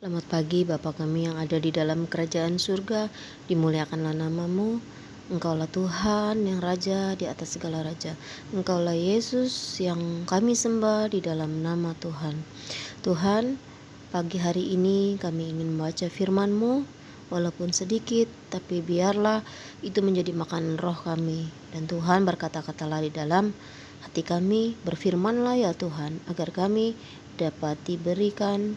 Selamat pagi Bapa kami yang ada di dalam kerajaan surga, dimuliakanlah namamu. Engkaulah Tuhan yang Raja di atas segala Raja. Engkaulah Yesus yang kami sembah di dalam nama Tuhan. Tuhan, pagi hari ini kami ingin membaca firman-Mu, walaupun sedikit, tapi biarlah itu menjadi makanan roh kami. Dan Tuhan berkata-katalah di dalam hati kami, berfirmanlah ya Tuhan, agar kami dapat diberikan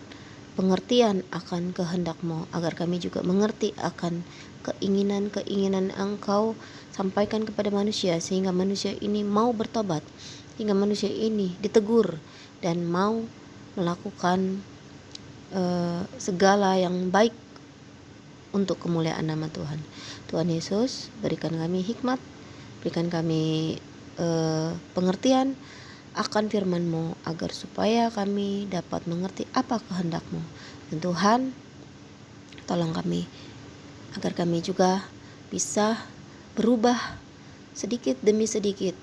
pengertian akan kehendak-Mu, agar kami juga mengerti akan keinginan-keinginan Engkau sampaikan kepada manusia, sehingga manusia ini mau bertobat, sehingga manusia ini ditegur dan mau melakukan segala yang baik untuk kemuliaan nama Tuhan. Tuhan Yesus, berikan kami hikmat, berikan kami pengertian akan firman-Mu, agar supaya kami dapat mengerti apa kehendak-Mu. Dan Tuhan, tolong kami agar kami juga bisa berubah sedikit demi sedikit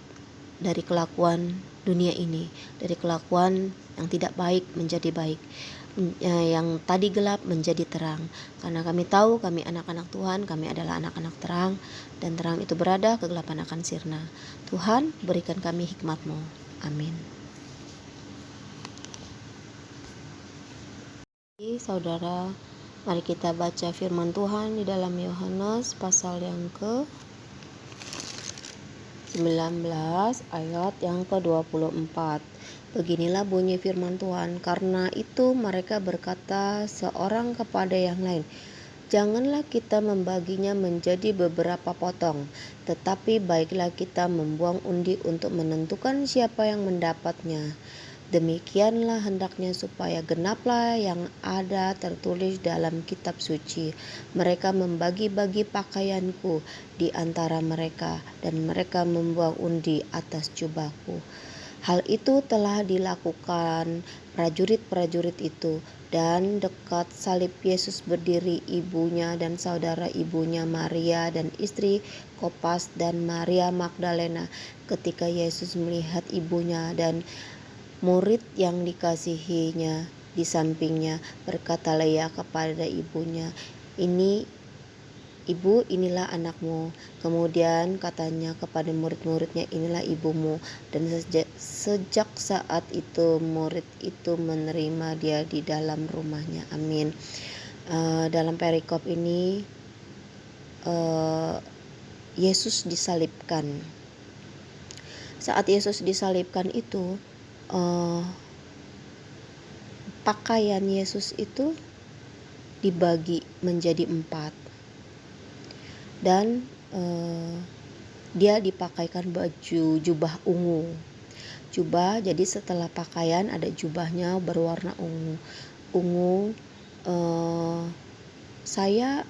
dari kelakuan dunia ini, dari kelakuan yang tidak baik menjadi baik, yang tadi gelap menjadi terang. Karena kami tahu kami anak-anak Tuhan, kami adalah anak-anak terang, dan terang itu berada, kegelapan akan sirna. Tuhan, berikan kami hikmat-Mu. Amin. Saudara, mari kita baca firman Tuhan di dalam Yohanes pasal yang ke-19 ayat yang ke-24. Beginilah bunyi firman Tuhan, karena itu mereka berkata seorang kepada yang lain, janganlah kita membaginya menjadi beberapa potong, tetapi baiklah kita membuang undi untuk menentukan siapa yang mendapatnya. Demikianlah hendaknya supaya genaplah yang ada tertulis dalam kitab suci. Mereka membagi-bagi pakaianku di antara mereka, dan mereka membuang undi atas jubahku. Hal itu telah dilakukan prajurit-prajurit itu, dan dekat salib Yesus berdiri ibunya dan saudara ibunya Maria dan istri Kopas dan Maria Magdalena. Ketika Yesus melihat ibunya dan murid yang dikasihinya di sampingnya, berkatalah ia kepada ibunya, inilah anakmu. Kemudian katanya kepada murid-muridnya, inilah ibumu. Dan sejak saat itu murid itu menerima dia di dalam rumahnya. Amin. Dalam perikop ini Yesus disalibkan. Saat Yesus disalibkan itu, pakaian Yesus itu dibagi menjadi 4, dan dia dipakaikan baju jubah ungu. Jubah, jadi setelah pakaian ada jubahnya berwarna ungu. Saya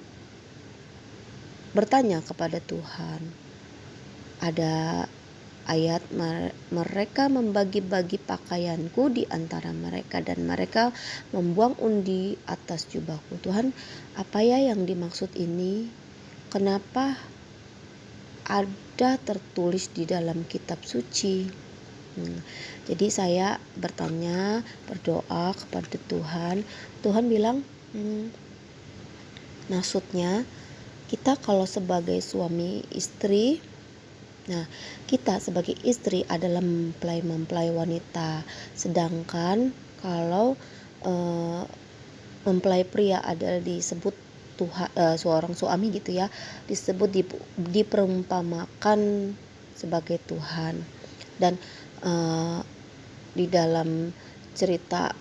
bertanya kepada Tuhan, ada ayat mereka membagi-bagi pakaianku di antara mereka, dan mereka membuang undi atas jubahku. Tuhan, apa ya yang dimaksud ini? Kenapa ada tertulis di dalam kitab suci? Jadi saya bertanya, berdoa kepada Tuhan. Tuhan bilang, maksudnya kita kalau sebagai suami istri, kita sebagai istri adalah mempelai wanita, sedangkan kalau mempelai pria adalah disebut seorang suami gitu ya, disebut diperumpamakan sebagai Tuhan. Dan di dalam cerita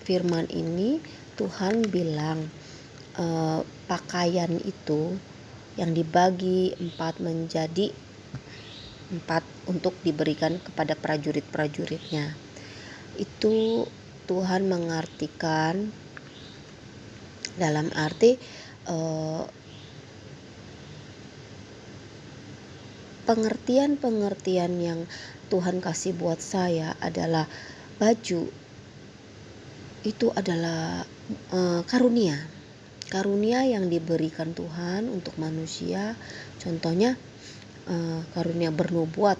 firman ini Tuhan bilang pakaian itu yang dibagi 4 menjadi 4 untuk diberikan kepada prajurit-prajuritnya. Itu Tuhan mengartikan dalam arti pengertian yang Tuhan kasih buat saya adalah baju itu adalah karunia yang diberikan Tuhan untuk manusia. Contohnya karunia bernubuat,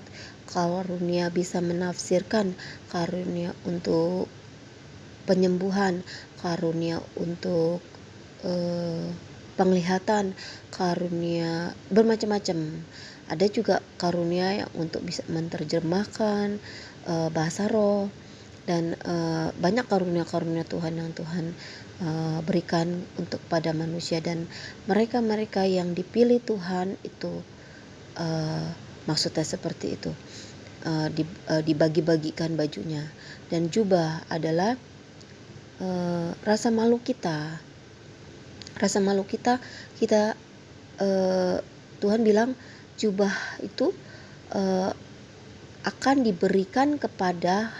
karunia bisa menafsirkan, karunia untuk penyembuhan, karunia untuk penglihatan, karunia bermacam-macam. Ada juga karunia yang untuk bisa menerjemahkan bahasa roh, dan banyak karunia-karunia Tuhan yang Tuhan berikan untuk pada manusia, dan mereka-mereka yang dipilih Tuhan itu maksudnya seperti itu, dibagi-bagikan bajunya. Dan jubah adalah rasa malu kita. Kita Tuhan bilang jubah itu akan diberikan kepada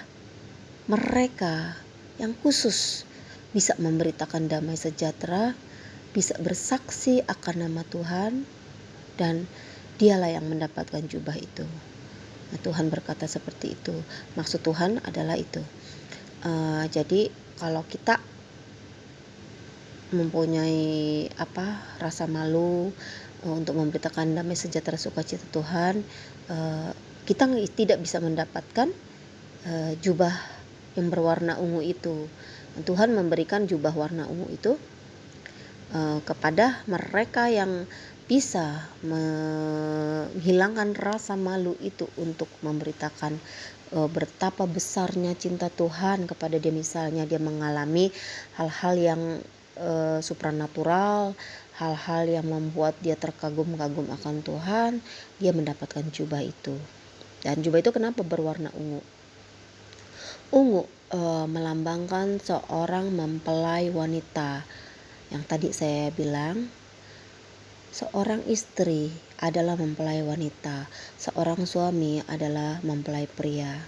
mereka yang khusus, bisa memberitakan damai sejahtera, bisa bersaksi akan nama Tuhan, dan dialah yang mendapatkan jubah itu. Nah, Tuhan berkata seperti itu. Maksud Tuhan adalah itu. Jadi kalau kita mempunyai rasa malu untuk memberitakan damai sejahtera sukacita Tuhan, kita tidak bisa mendapatkan jubah yang berwarna ungu itu. Tuhan memberikan jubah warna ungu itu kepada mereka yang bisa menghilangkan rasa malu itu, untuk memberitakan betapa besarnya cinta Tuhan kepada dia. Misalnya dia mengalami hal-hal yang supranatural, hal-hal yang membuat dia terkagum-kagum akan Tuhan, dia mendapatkan jubah itu. Dan jubah itu kenapa berwarna ungu? Ungu melambangkan seorang mempelai wanita. Yang tadi saya bilang, seorang istri adalah mempelai wanita, seorang suami adalah mempelai pria.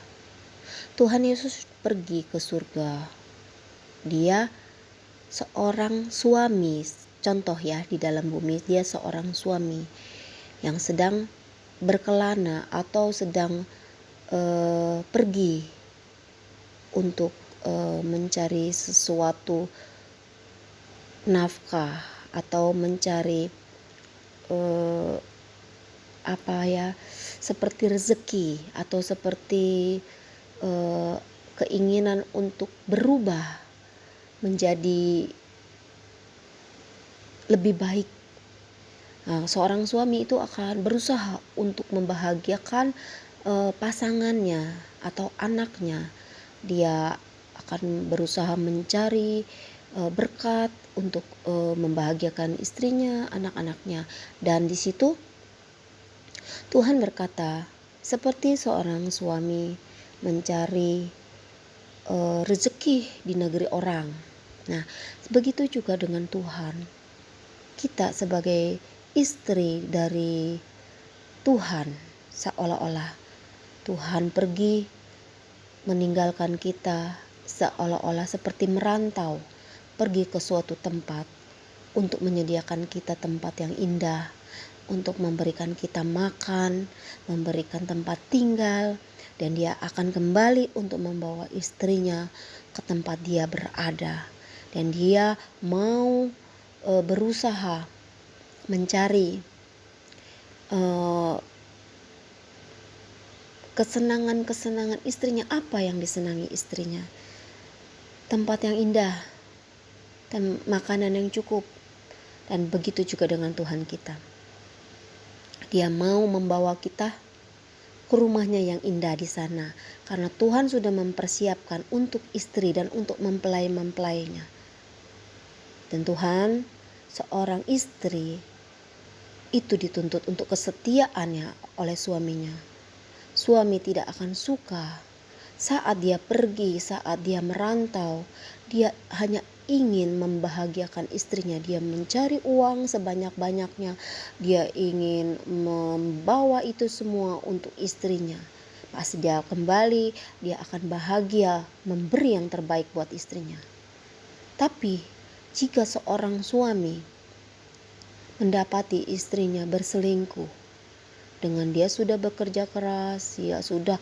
Tuhan Yesus pergi ke surga. Dia seorang suami, contoh ya, di dalam bumi dia seorang suami yang sedang berkelana atau sedang pergi untuk mencari sesuatu nafkah atau mencari seperti rezeki atau seperti keinginan untuk berubah menjadi lebih baik. Nah, seorang suami itu akan berusaha untuk membahagiakan pasangannya atau anaknya. Dia akan berusaha mencari berkat untuk membahagiakan istrinya, anak-anaknya. Dan di situ Tuhan berkata, seperti seorang suami mencari rezeki di negeri orang. Nah, begitu juga dengan Tuhan. Kita sebagai istri dari Tuhan, seolah-olah Tuhan pergi meninggalkan kita, seolah-olah seperti merantau pergi ke suatu tempat untuk menyediakan kita tempat yang indah, untuk memberikan kita makan, memberikan tempat tinggal, dan dia akan kembali untuk membawa istrinya ke tempat dia berada. Dan dia mau berusaha mencari kesenangan-kesenangan istrinya. Apa yang disenangi istrinya? Tempat yang indah dan makanan yang cukup. Dan begitu juga dengan Tuhan kita. Dia mau membawa kita ke rumahnya yang indah di sana, karena Tuhan sudah mempersiapkan untuk istri dan untuk mempelai-mempelainya. Dan Tuhan, seorang istri itu dituntut untuk kesetiaannya oleh suaminya. Suami tidak akan suka saat dia pergi, saat dia merantau, dia hanya ingin membahagiakan istrinya. Dia mencari uang sebanyak-banyaknya, dia ingin membawa itu semua untuk istrinya. Pasti dia kembali, dia akan bahagia memberi yang terbaik buat istrinya. Tapi jika seorang suami mendapati istrinya berselingkuh, dengan dia sudah bekerja keras, dia sudah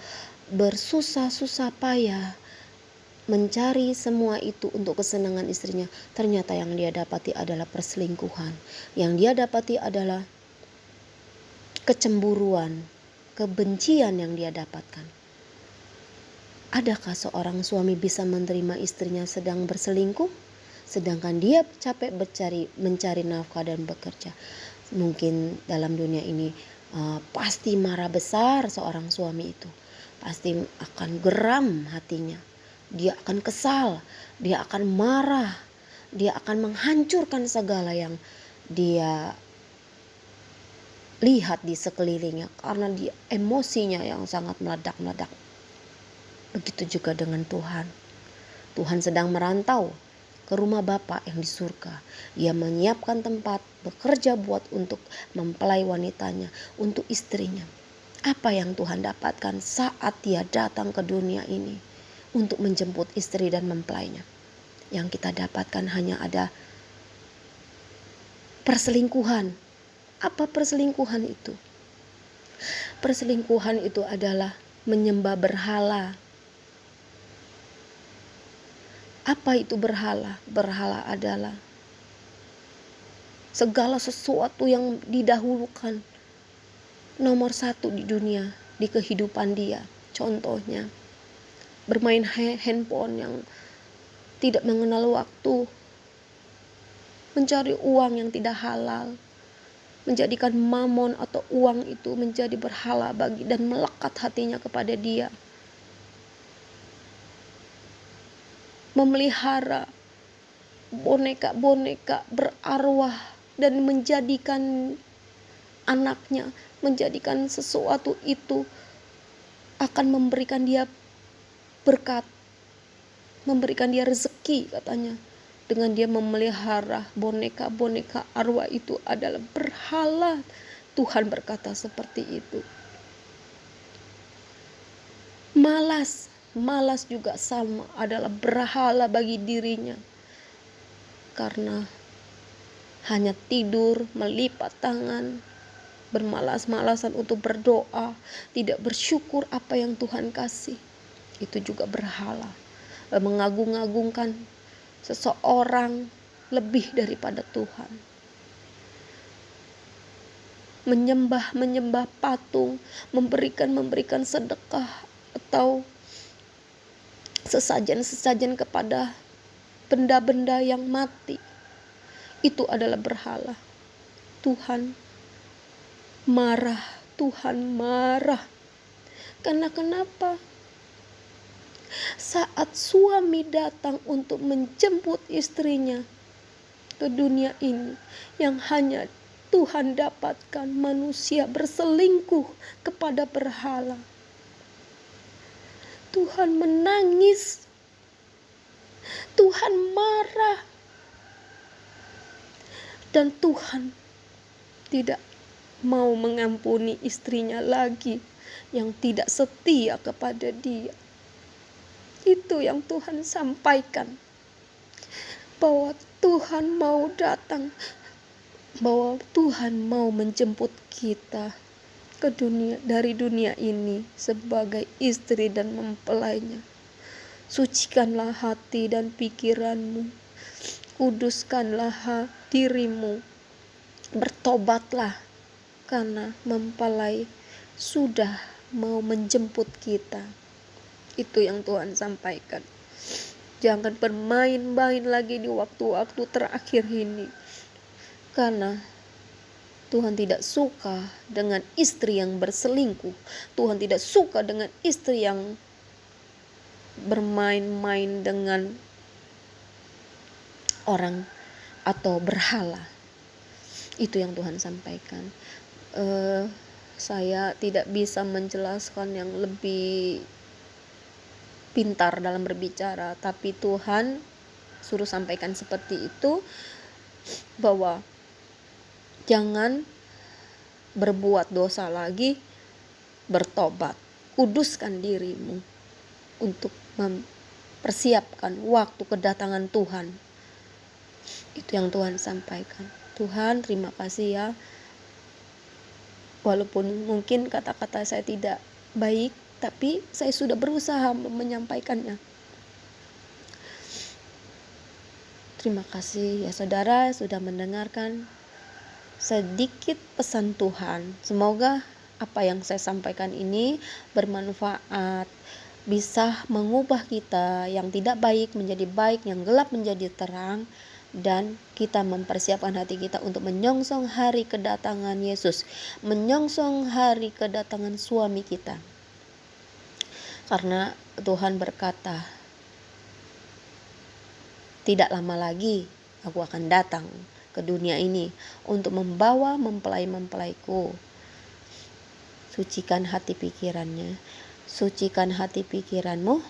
bersusah-susah payah mencari semua itu untuk kesenangan istrinya, ternyata yang dia dapati adalah perselingkuhan. Yang dia dapati adalah kecemburuan, kebencian yang dia dapatkan. Adakah seorang suami bisa menerima istrinya sedang berselingkuh, sedangkan dia capek mencari nafkah dan bekerja? Mungkin dalam dunia ini pasti marah besar seorang suami itu. Pasti akan geram hatinya. Dia akan kesal, dia akan marah, dia akan menghancurkan segala yang dia lihat di sekelilingnya karena dia emosinya yang sangat meledak-meledak. Begitu juga dengan Tuhan. Tuhan sedang merantau ke rumah Bapa yang di surga. Ia menyiapkan tempat bekerja untuk mempelai wanitanya, untuk istrinya. Apa yang Tuhan dapatkan saat dia datang ke dunia ini untuk menjemput istri dan mempelainya? Yang kita dapatkan hanya ada perselingkuhan. Apa perselingkuhan itu? Perselingkuhan itu adalah menyembah berhala. Apa itu berhala? Berhala adalah segala sesuatu yang didahulukan nomor satu di dunia, di kehidupan dia. Contohnya bermain handphone yang tidak mengenal waktu, mencari uang yang tidak halal, menjadikan mamon atau uang itu menjadi berhala bagi dan melekat hatinya kepada dia. Memelihara boneka-boneka berarwah dan menjadikan anaknya, menjadikan sesuatu itu akan memberikan dia berkat, memberikan dia rezeki katanya. Dengan dia memelihara boneka-boneka arwah itu adalah berhala. Tuhan berkata seperti itu. Malas juga sama, adalah berhala bagi dirinya. Karena hanya tidur, melipat tangan, bermalas-malasan untuk berdoa, tidak bersyukur apa yang Tuhan kasih. Itu juga berhala. Mengagung-agungkan seseorang lebih daripada Tuhan. Menyembah patung, memberikan sedekah atau sesajen kepada benda-benda yang mati. Itu adalah berhala. Tuhan marah. Karena kenapa? Saat suami datang untuk menjemput istrinya ke dunia ini, yang hanya Tuhan dapatkan manusia berselingkuh kepada berhala. Tuhan menangis. Tuhan marah. Dan Tuhan tidak mau mengampuni istrinya lagi yang tidak setia kepada dia. Itu yang Tuhan sampaikan. Bahwa Tuhan mau datang. Bahwa Tuhan mau menjemput kita ke dunia, dari dunia ini sebagai istri dan mempelainya. Sucikanlah hati dan pikiranmu, kuduskanlah dirimu, bertobatlah karena mempelai sudah mau menjemput kita. Itu yang Tuhan sampaikan. Jangan bermain-main lagi di waktu-waktu terakhir ini, karena Tuhan tidak suka dengan istri yang berselingkuh. Tuhan tidak suka dengan istri yang bermain-main dengan orang atau berhala. Itu yang Tuhan sampaikan. Saya tidak bisa menjelaskan yang lebih pintar dalam berbicara, tapi Tuhan suruh sampaikan seperti itu, bahwa jangan berbuat dosa lagi, bertobat, kuduskan dirimu untuk mempersiapkan waktu kedatangan Tuhan. Itu yang Tuhan sampaikan. Tuhan, terima kasih ya. Walaupun mungkin kata-kata saya tidak baik, tapi saya sudah berusaha menyampaikannya. Terima kasih ya saudara sudah mendengarkan sedikit pesan Tuhan. Semoga apa yang saya sampaikan ini bermanfaat bisa mengubah kita yang tidak baik menjadi baik, yang gelap menjadi terang, dan kita mempersiapkan hati kita untuk menyongsong hari kedatangan Yesus, menyongsong hari kedatangan suami kita. Karena Tuhan berkata, tidak lama lagi aku akan datang ke dunia ini untuk membawa mempelai-mempelaiku. Sucikan hati pikirannya, sucikan hati pikiranmu,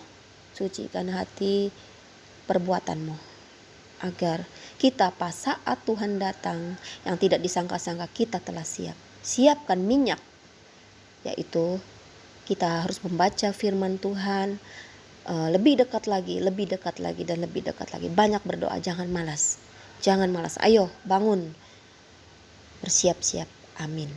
sucikan hati perbuatanmu, agar kita pas saat Tuhan datang yang tidak disangka-sangka kita telah siap. Siapkan minyak, yaitu kita harus membaca firman Tuhan, lebih dekat lagi, dan lebih dekat lagi. Banyak berdoa, jangan malas. Ayo bangun, bersiap-siap. Amin.